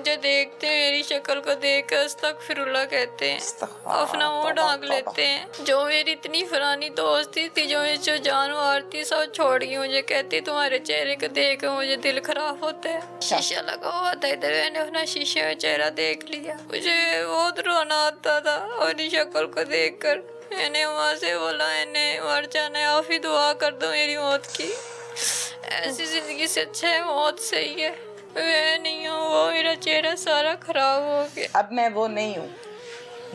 मुझे देखते हैं, मेरी शक्ल को देख कर अस्तगफिरुल्लाह कहते हैं, अपना मुंह ढांक लेते हैं। जो मेरी इतनी पुरानी दोस्ती थी, जो जान मारती, सब छोड़ गई। मुझे कहती तुम्हारे चेहरे को देख मुझे दिल खराब होता है। शीशा लगा हुआ था इधर, मैंने अपना शीशे में चेहरा देख लिया। मुझे बहुत रोना आता था अपनी शक्ल को देख कर। मैंने वहाँ से बोला मैंने मर जाना है, आप ही दुआ कर दो मेरी मौत की। ऐसी जिंदगी से अच्छा है मौत सही है। मैं नहीं हूँ वो, मेरा चेहरा सारा खराब हो गया। अब मैं वो नहीं हूँ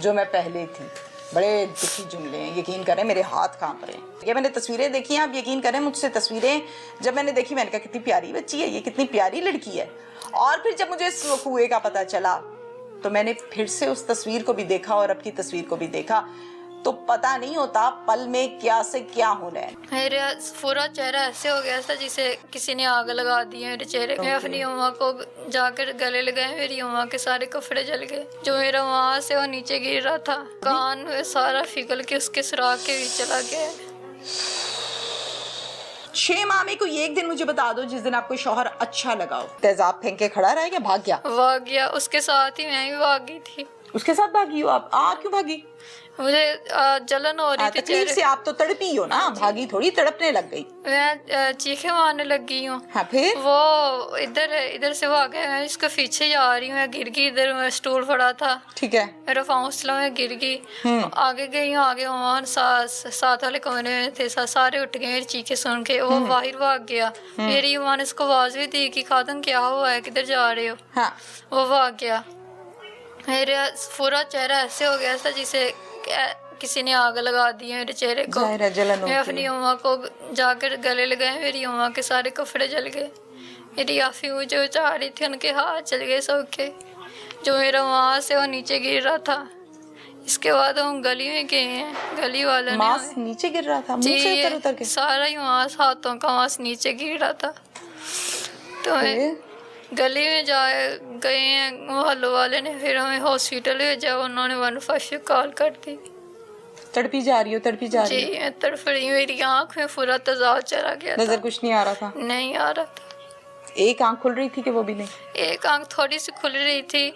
जो मैं पहले थी। बड़े दुखी जुमले हैं, यकीन करें मेरे हाथ कांप रहे हैं। ये मैंने तस्वीरें देखी हैं, आप यकीन करें मुझसे तस्वीरें जब मैंने देखी मैंने कहा कितनी प्यारी बच्ची है ये, कितनी प्यारी लड़की है। और फिर जब मुझे इस कुएं का पता चला तो मैंने फिर से उस तस्वीर को भी देखा और अपनी तस्वीर को भी देखा, तो पता नहीं होता पल में क्या से क्या होना है। मेरा पूरा चेहरा ऐसे हो गया था जिसे किसी ने आग लगा दी है मेरे चेहरे। मैं अपनी अम्मा को जाकर गले लगाए, मेरी अम्मा के सारे कपड़े जल गए। जो मेरा वहाँ से वो नीचे गिर रहा था, कान में सारा फिगल के उसके सुराख के भी चला गया। 6 माह में कोई एक दिन मुझे बता दो जिस दिन आपको शौहर अच्छा लगा हो। तेजाब फेंक के खड़ा रह गया, भाग गया? भाग गया, उसके साथ ही मैं भी भाग गई थी। उसके साथ भागी हो आप? क्यों भागी? मुझे जलन हो रही थी तकलीफ से। आप तो तड़पी हो ना, भागी थोड़ी, तड़पने लग गई। मैं चीखे मारने लग गई हूँ। हाँ, फिर वो इधर से भाग गया, मैं इसके पीछे जा रही हूँ, मैं गिर गई। इधर मैं स्टूल पड़ा था, ठीक है, मेरा फाउंसला में गिर गई। आगे गई हूँ, आगे वहाँ साथ वाले कमरे में थे, सारे उठ गए मेरी चीखें सुन के। वो बाहर भाग गया। मेरी माँ ने उसको आवाज भी दी कि खातून क्या हुआ है, किधर जा रहे हो? हाँ। वो भाग गया। मेरा पूरा चेहरा ऐसे हो गया था जिसे किसी ने आग लगा दी है मेरे चेहरे को। मैं अपनी अम्मा को जाकर गले लगाए, मेरी अम्मा के सारे कपड़े जल गए। मेरी आफी मुझे चाह रही थी, उनके हाथ जल गए सबके। जो मेरा वहाँ से वो नीचे गिर रहा था। इसके बाद हम गली में गए हैं, गली वालों ने नीचे गिर रहा था, मुंह से उतर के सारा ही मांस, हाथों का मांस नीचे गिर रहा था। तो गली में गए हैं, मोहल्ले वाले ने फिर हमें हॉस्पिटल भेजा। उन्होंने 115 कॉल कर दी। तड़पी जा रही हो? जी, मैं तड़प रही हूँ। मेरी आँख में पूरा तेजाब चला गया। नजर कुछ नहीं आ रहा था? नहीं आ रहा था। एक आँख खुल रही थी कि वो भी नहीं? एक आँख थोड़ी सी खुल रही थी,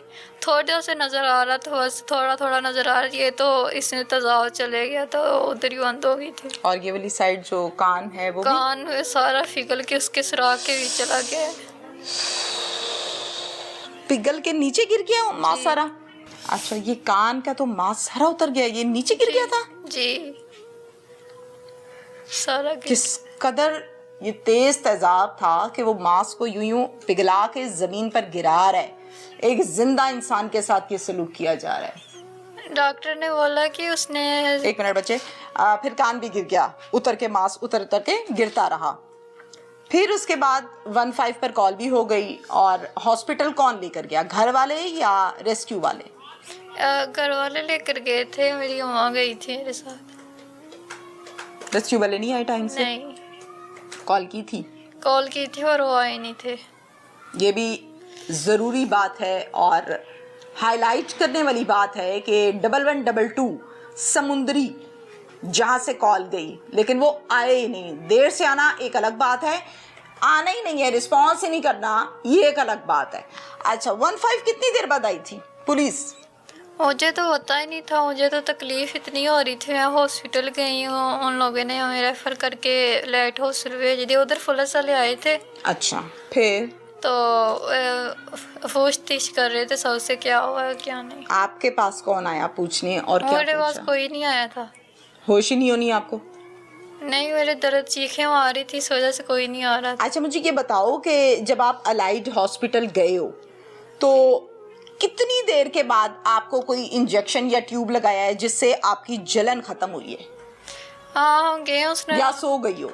थोड़ा से नजर आ रहा था, बस थोड़ा नजर आ रही है। तो इसमें तेजाब चले गया तो उधर ही बंद हो गई थी। और ये वाली साइड जो कान है वो कान में सारा पिघल के उसके सुराख के भी चला गया। पिघल के नीचे गिर गया मांस सारा? अच्छा, ये कान का तो मांस सारा उतर गया, ये नीचे गिर गया था? जी, सारा किस कदर ये तेज तेजाब था कि वो मांस को यूं पिघला के जमीन पर गिरा रहा है। एक जिंदा इंसान के साथ ये सलूक किया जा रहा है। डॉक्टर ने बोला कि उसने 1 मिनट बच्चे। फिर कान भी गिर गया, उतर के मांस उतर के गिरता रहा। फिर उसके बाद 15 पर कॉल भी हो गई। और हॉस्पिटल कौन लेकर गया, घर वाले या रेस्क्यू वाले? घर वाले लेकर गए थे, मेरी अम्मा गई थी मेरे साथ। रेस्क्यू वाले नहीं आए टाइम से? नहीं। कॉल की थी और वो आए नहीं थे। ये भी ज़रूरी बात है और हाईलाइट करने वाली बात है कि 1122 समुद्री जहाँ से कॉल गई, लेकिन वो आए ही नहीं। देर से आना एक अलग बात है, आना ही नहीं है, रिस्पॉन्स ही नहीं करना, ये एक अलग बात है। अच्छा, 15 कितनी देर बाद आई थी पुलिस? मुझे तो पता ही नहीं था, मुझे तो तकलीफ इतनी हो रही थी। मैं हॉस्पिटल गई हूँ, उन लोगों ने हमें रेफर करके लाइट हॉस्पिटल भेज दिया। उधर पुलिस वाले आए थे। अच्छा, फिर तो पूछताछ कर रहे थे सबसे क्या हुआ है क्या नहीं। आपके पास कौन आया पूछने और क्या? मेरे पास कोई नहीं आया था। होश ही नहीं होनी आपको? नहीं, मेरे दर्द चीखें आ रही थी, इस वजह से कोई नहीं आ रहा था। अच्छा, मुझे ये बताओ कि जब आप अलाइड हॉस्पिटल गए हो तो कितनी देर के बाद आपको कोई इंजेक्शन या ट्यूब लगाया है जिससे आपकी जलन खत्म हुई है? हाँ, हम गए उसने, या सो गई हो?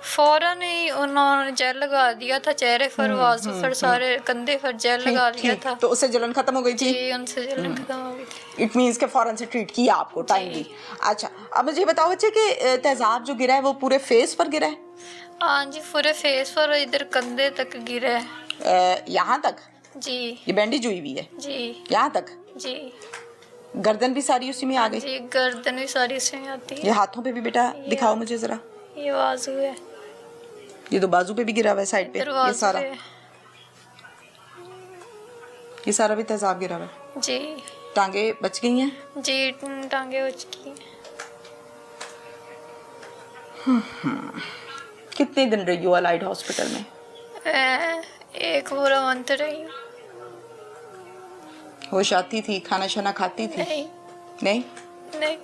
फौरन ही उन्होंने जेल लगा दिया था चेहरे पर, बाजू पर, सारे कंधे पर जेल लगा दिया था। तो उससे जलन खत्म हो गई थी? जी, उनसे जलन खत्म हो गई थी। इट मीन्स के फौरन से ट्रीट किया आपको टाइमली। अच्छा, अब मुझे बताओ बच्चे कि तेजाब जो गिरा है वो पूरे फेस पर गिरा है? हाँ जी, पूरे फेस पर, इधर कंधे तक गिरा है। यहाँ तक? जी। ये बैंडेज हुई हुई है? जी। यहाँ तक? जी। गर्दन भी सारी उसी में आ गई? जी, गर्दन भी सारी उसी में आती है। ये हाथों पे भी बेटा दिखाओ मुझे जरा। ये बाजू है। ये तो बाजू पे भी गिरा हुआ है साइड पे, ये सारा। ये सारा भी तेजाब गिरा हुआ है। जी टांगे बच गई हैं? जी, टांगे बच गई। कितने दिन रही हो अलाइड हॉस्पिटल में? मैं 1 पूरा मंथ रही हूँ। होश आती थी? खाना शाना खाती थी? नहीं नहीं? नहीं,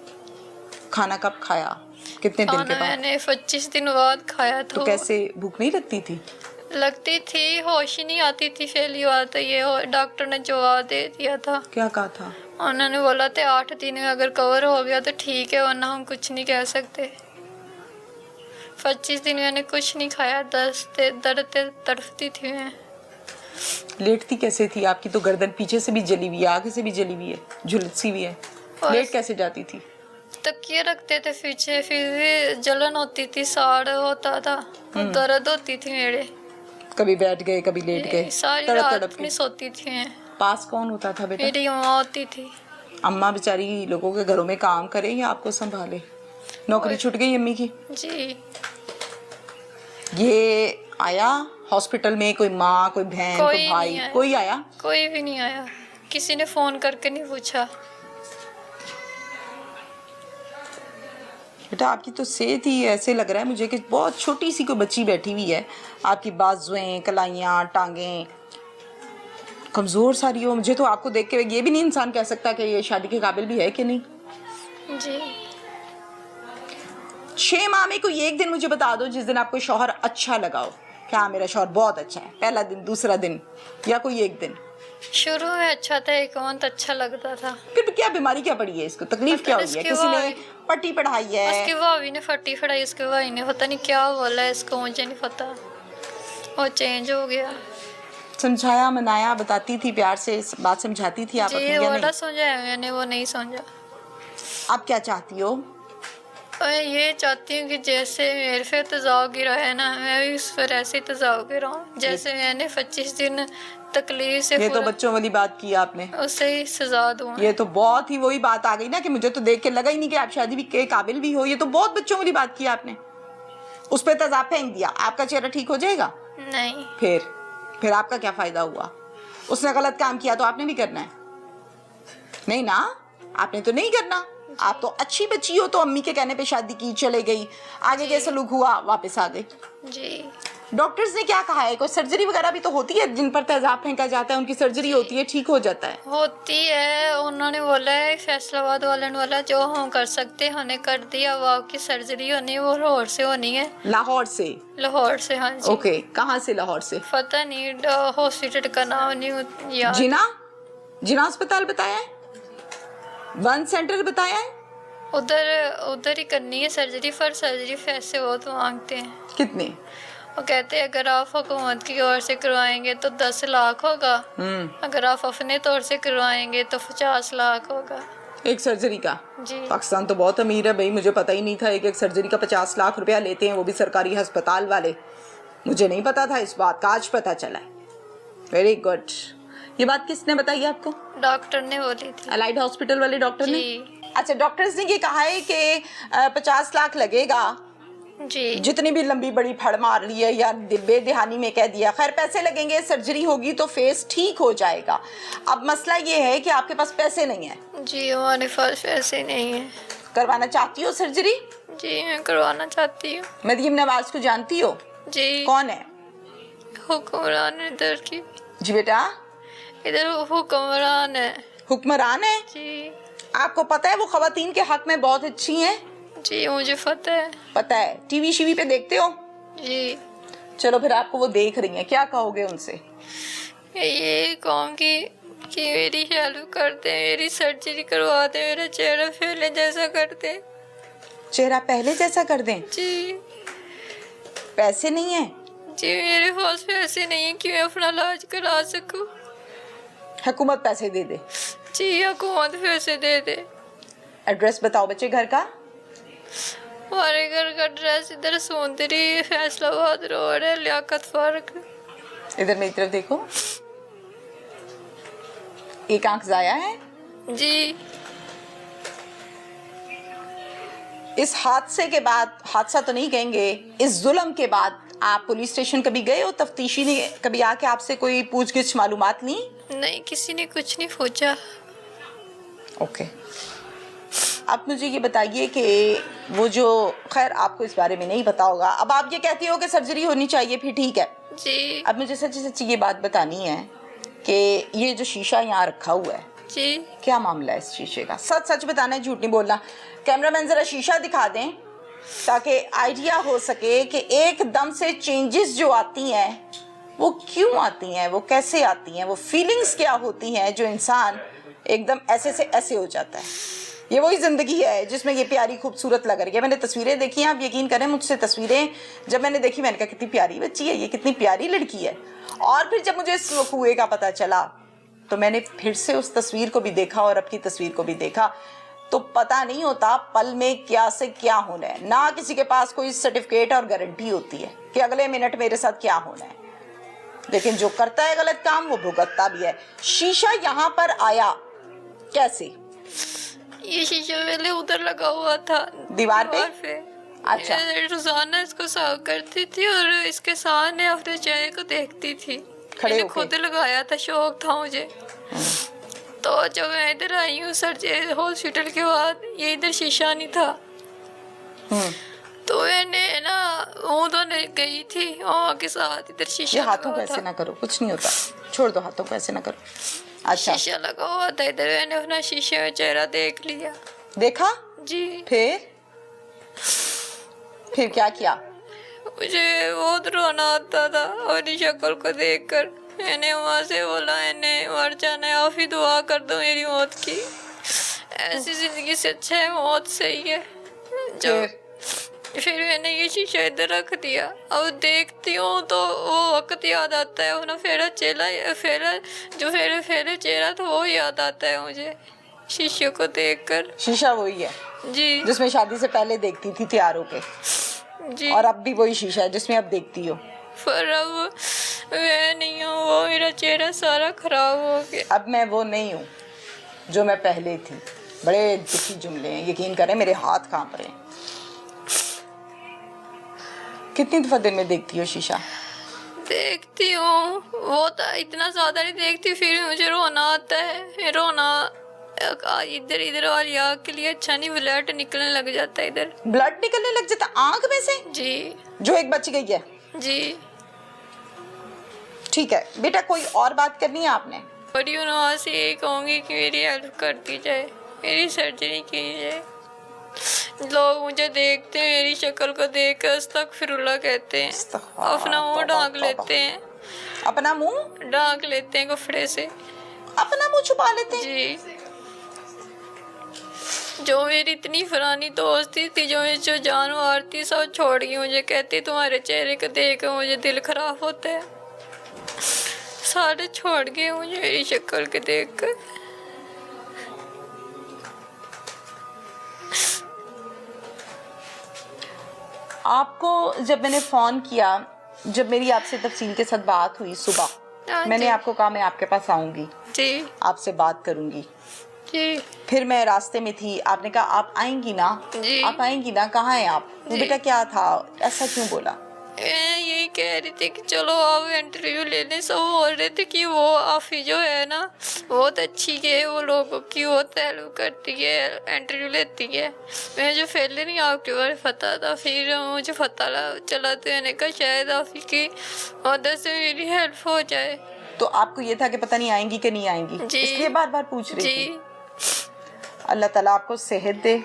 खाना कब खाया? कितने दिन के खाना बाद? मैंने 25 दिन बाद खाया था। तो कैसे, भूख नहीं लगती थी? लगती थी, होश ही नहीं आती थी। पहली बात तो ये डॉक्टर ने जवाब दे दिया था। क्या कहा था? उन्होंने बोला था 8 दिन में अगर कवर हो गया तो ठीक है, वरना हम कुछ नहीं कह सकते। 25 दिन मैंने कुछ नहीं खाया। दर्द तड़पती थी मैं। लेटती कैसे थी? आपकी तो गर्दन पीछे से भी जली हुई है, आगे से भी जली हुई है, झुलसी हुई है। लेट कैसे जाती थी? तकिए रखते थे पीछे, फिर भी जलन होती थी, साड़ होता था, दर्द होती थी मेरे। कभी बैठ गए, कभी लेट गए, सारी तड़प रात तड़प नहीं के। सोती थी मैं। पास कौन होता था बेटा? मेरी माँ होती थी। अम्मा बेचारी लोगों के घरों में काम करे या आपको संभाले? नौकरी छूट गई अम्मी की? जी। ये आया हॉस्पिटल में कोई माँ, कोई बहन, कोई भाई, कोई आया? कोई भी नहीं आया, किसी ने फोन करके नहीं पूछा। बेटा आपकी तो सेहत ही ऐसे लग रहा है मुझे कि बहुत छोटी सी कोई बच्ची बैठी हुई है। आपकी बाजुएं, कलाइयाँ, टांगें कमज़ोर सारी हो। मुझे तो आपको देख के ये भी नहीं इंसान कह सकता कि ये शादी के काबिल भी है कि नहीं। जी। 6 माह में कोई एक दिन मुझे बता दो जिस दिन आपको शौहर अच्छा लगा हो। क्या मेरा शौहर बहुत अच्छा है, पहला दिन, दूसरा दिन, या कोई एक दिन? शुरू में अच्छा था, 1 मंथ अच्छा लगता था। फिर क्या बीमारी क्या पड़ी है इसको? तकलीफ क्या हुई है? किसी ने पट्टी पढ़ाई है? उसके भाभी ने फटी फड़ाई, उसके भाई ने पता नहीं क्या बोला है इसको, मुझे नहीं पता। वो चेंज हो गया। समझाया, मनाया, बताती थी प्यार से, बात समझाती थी आप अपनी जी, या वाला नहीं? समझाया मैंने, वो नहीं समझा। आप क्या चाहती हो? मैं ये चाहती हूँ कि जैसे मेरे पे तेजाब गिरा है ना, मैं भी उस पर ऐसे ही तेजाब गिराऊँ। जैसे मैंने 25 दिन तकलीफ से ये तो बच्चों वाली बात की आपने। उससे ही सजा दूँ। ये तो बहुत ही वही बात आ गई ना कि मुझे तो देख के लगा ही नहीं कि आप शादी भी के काबिल भी हो। ये तो बहुत बच्चों वाली बात की आपने। उस पर तेजाब फेंक दिया, आपका चेहरा ठीक हो जाएगा? नहीं। फिर आपका क्या फायदा हुआ? उसने गलत काम किया तो आपने भी करना है? नहीं ना, आपने तो नहीं करना। आप तो अच्छी बच्ची हो तो अम्मी के कहने पे शादी की, चले गई, आगे के सलूक हुआ, वापस आ गई। जी। डॉक्टर्स ने क्या कहा है? कोई सर्जरी वगैरह भी तो होती है जिन पर तेजाब फेंका जाता है, उनकी सर्जरी होती है, ठीक हो जाता है? होती है, उन्होंने बोला है फैसलाबाद वाले ने बोला जो हम कर सकते हैं हमने कर दिया। वो आपकी सर्जरी होनी, वो लाहौर से होनी है। लाहौर से? लाहौर से, हाँ जी। ओके, कहाँ से लाहौर से? पता नहीं, हॉस्पिटल का नाम नहीं याद। जिना अस्पताल बताया है? वन सेंटर बताया है? उधर ही करनी है सर्जरी, पर सर्जरी पैसे बहुत मांगते हैं। कितने? वो कहते हैं अगर आप हुकूमत की ओर से करवाएंगे तो 10 लाख होगा, अगर आप अपने तौर से करवाएंगे तो 50 लाख होगा एक सर्जरी का। जी। पाकिस्तान तो बहुत अमीर है भाई, मुझे पता ही नहीं था एक सर्जरी का 50 लाख रुपया लेते हैं, वो भी सरकारी अस्पताल वाले। मुझे नहीं पता था इस बात का, आज पता चला है। Very good. ये बात किसने बताई आपको? डॉक्टर ने बोली थी। अलाइड हॉस्पिटल वाले डॉक्टर ने? अच्छा, डॉक्टर्स ने ये कहा है कि 50 लाख लगेगा। जी। जितनी भी लंबी बड़ी फड़ मार ली है या बेदहानी में कह दिया, खैर पैसे लगेंगे, सर्जरी होगी तो फेस ठीक हो जाएगा। अब मसला ये है कि आपके पास पैसे नहीं है। जी, हमारे पास पैसे नहीं है। करवाना चाहती हो सर्जरी? जी, मैं करवाना चाहती हूँ। मरियम नवाज को जानती हो? जी। कौन है? हुक्मरान इधर की। जी बेटा? इधर हुक्मरान है। हुक्मरान है? जी। आपको पता है वो खवातीन के हक में बहुत अच्छी हैं? जी, मुझे पता है। पता है? टीवी शीवी पे देखते हो? जी। चलो फिर आपको वो देख रही हैं, क्या कहोगे उनसे? ये कहूँगी कि मेरी हेल्प कर दे, मेरी सर्जरी करवा दे, मेरा चेहरा पहले जैसा कर दे। चेहरा पहले जैसा कर दें? जी। पैसे नहीं है? जी, मेरे पास पैसे नहीं है कि मैं अपना इलाज करा सकूं। हुकूमत पैसे दे दे? जी, हुकूमत पैसे दे दे। एड्रेस बताओ बच्चे घर का। हमारे घर का एड्रेस इधर सुंदरी फैसलाबाद रोड है, लियाकत पार्क। इधर मेरी तरफ देखो। एक आंख जाया है? जी। इस हादसे के बाद, हादसा तो नहीं कहेंगे, इस जुल्म के बाद आप पुलिस स्टेशन कभी गए हो? तफ्तीशी ने कभी आके आपसे कोई पूछगिछ मालूमात ली? नहीं, किसी ने कुछ नहीं पूछा। ओके। आप मुझे ये बताइए कि वो जो, खैर आपको इस बारे में नहीं पता होगा, अब आप ये कहती हो कि सर्जरी होनी चाहिए, फिर ठीक है जी। अब मुझे सच्ची सच्ची ये बात बतानी है कि ये जो शीशा यहाँ रखा हुआ है जी। क्या मामला है इस शीशे का? सच सच बताना है, झूठ नहीं बोलना। कैमरामैन जरा शीशा दिखा दें ताकि आइडिया हो सके कि एकदम से चेंजेस जो आती हैं वो क्यों आती हैं, वो कैसे आती हैं, वो फीलिंग्स क्या होती हैं जो इंसान एकदम ऐसे से ऐसे हो जाता है। ये वही ज़िंदगी है जिसमें ये प्यारी खूबसूरत लग रही है। मैंने तस्वीरें देखी हैं, आप यकीन करें मुझसे तस्वीरें जब मैंने देखी मैंने कहा कितनी प्यारी बच्ची है ये, कितनी प्यारी लड़की है। और फिर जब मुझे इस वकूए का पता चला तो मैंने फिर से उस तस्वीर को भी देखा और अब की तस्वीर को भी देखा, तो पता नहीं होता पल में क्या से क्या होना है। ना किसी के पास कोई सर्टिफिकेट और गारंटी होती है कि अगले मिनट मेरे साथ क्या होना है, लेकिन जो करता है गलत काम वो भुगतता भी है। शीशा यहाँ पर आया कैसे? ये शीशा पहले उधर लगा हुआ था दीवार पे? अच्छा। मैं रोजाना इसको साफ करती थी और इसके सामने अपने चेहरे को देखती थी। खड़े मैंने खुद लगाया था, शौक था मुझे। तो जब मैं इधर आई हूँ सर्जरी हॉस्पिटल के बाद, ये इधर शीशा नहीं था। तो मैंने ना वो धोने गई थी वहाँ के साथ, इधर शीशा ये हाथों को ऐसे ना करो, कुछ नहीं होता, छोड़ दो हाथों को ऐसे ना करो। अच्छा, शीशा लगा हुआ था इधर, मैंने अपना शीशे में चेहरा देख लिया। देखा जी। फिर क्या किया? मुझे बहुत रोना आता था अपनी शक्ल को देखकर। मैंने वहाँ से बोला मैंने मर जाना है, आप ही दुआ कर दो मेरी मौत की, ऐसी जिंदगी से अच्छा है मौत सही है। जब फिर मैंने ये शीशा इधर रख दिया, अब देखती हूँ तो वो वक्त याद आता है, अपना फेरा चेहरा था वो याद आता है मुझे शीशे को देखकर। शीशा वही है जी, जिसमें शादी से पहले देखती थी तैयार होके जी। और अब भी वही शीशा है जिसमें अब देखती हो। पर अब मैं नहीं हूँ, वो मेरा चेहरा सारा खराब हो गया। अब मैं वो नहीं हूँ जो मैं पहले थी। बड़े दुखी जुमले हैं, यकीन करें मेरे हाथ कांप रहे हैं। कितनी दफा दिन में देखती हो शीशा? देखती हूँ, वो तो इतना ज्यादा नहीं देखती, फिर मुझे रोना आता है। रोना इधर वाली आँख के लिए अच्छा नहीं, ब्लड निकलने लग जाता है इधर। ब्लड निकलने लग जाता आँख में से? जी। जो एक बच गई है? जी। ठीक है बेटा, कोई और बात करनी है आपने? बड़ी उन्होंने से यही कहूँगी कि मेरी हेल्प कर दी जाए, मेरी सर्जरी की जाए। लोग मुझे देखते हैं, मेरी शक्ल को देख कर अस्तगफिरुल्लाह कहते हैं, अपना मुंह ढांक लेते हैं। अपना मुंह ढांक लेते हैं कपड़े से, अपना मुंह छुपा लेते हैं। जी। जो मेरी इतनी पुरानी दोस्ती थी, जो जानवर थी, सब छोड़ गई मुझे। कहती तुम्हारे चेहरे को देख मुझे दिल खराब होता है। सारे छोड़ गए मुझे मेरी शक्ल के देख कर। आपको जब मैंने फोन किया, जब मेरी आपसे तफसील के साथ बात हुई सुबह, मैंने आपको कहा मैं आपके पास आऊंगी जी, आपसे बात करूंगी जी। फिर मैं रास्ते में थी, आपने कहा आप आएंगी ना? जी। आप आएंगी ना? कहाँ हैं आप? बेटा क्या था, ऐसा क्यों बोला? मैं यही कह रही थी कि चलो आप इंटरव्यू ले लें। सब बोल रहे थे कि वो आफी जो है ना बहुत अच्छी है, वो लोगों की बहुत हेल्प करती है, इंटरव्यू लेती है। मैं जो पहले नहीं आपके बारे में पता था, फिर मुझे पता चला तो मैंने कहा शायद आफी की मदद से मेरी हेल्प हो जाए। तो आपको ये था कि पता नहीं आएंगी कि नहीं आएंगी, इसलिए बार बार पूछ रही थी। अल्लाह ताला आपको सेहत दे।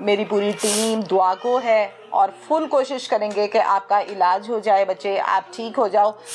मेरी पूरी टीम दुआ को है और फुल कोशिश करेंगे कि आपका इलाज हो जाए, बच्चे आप ठीक हो जाओ।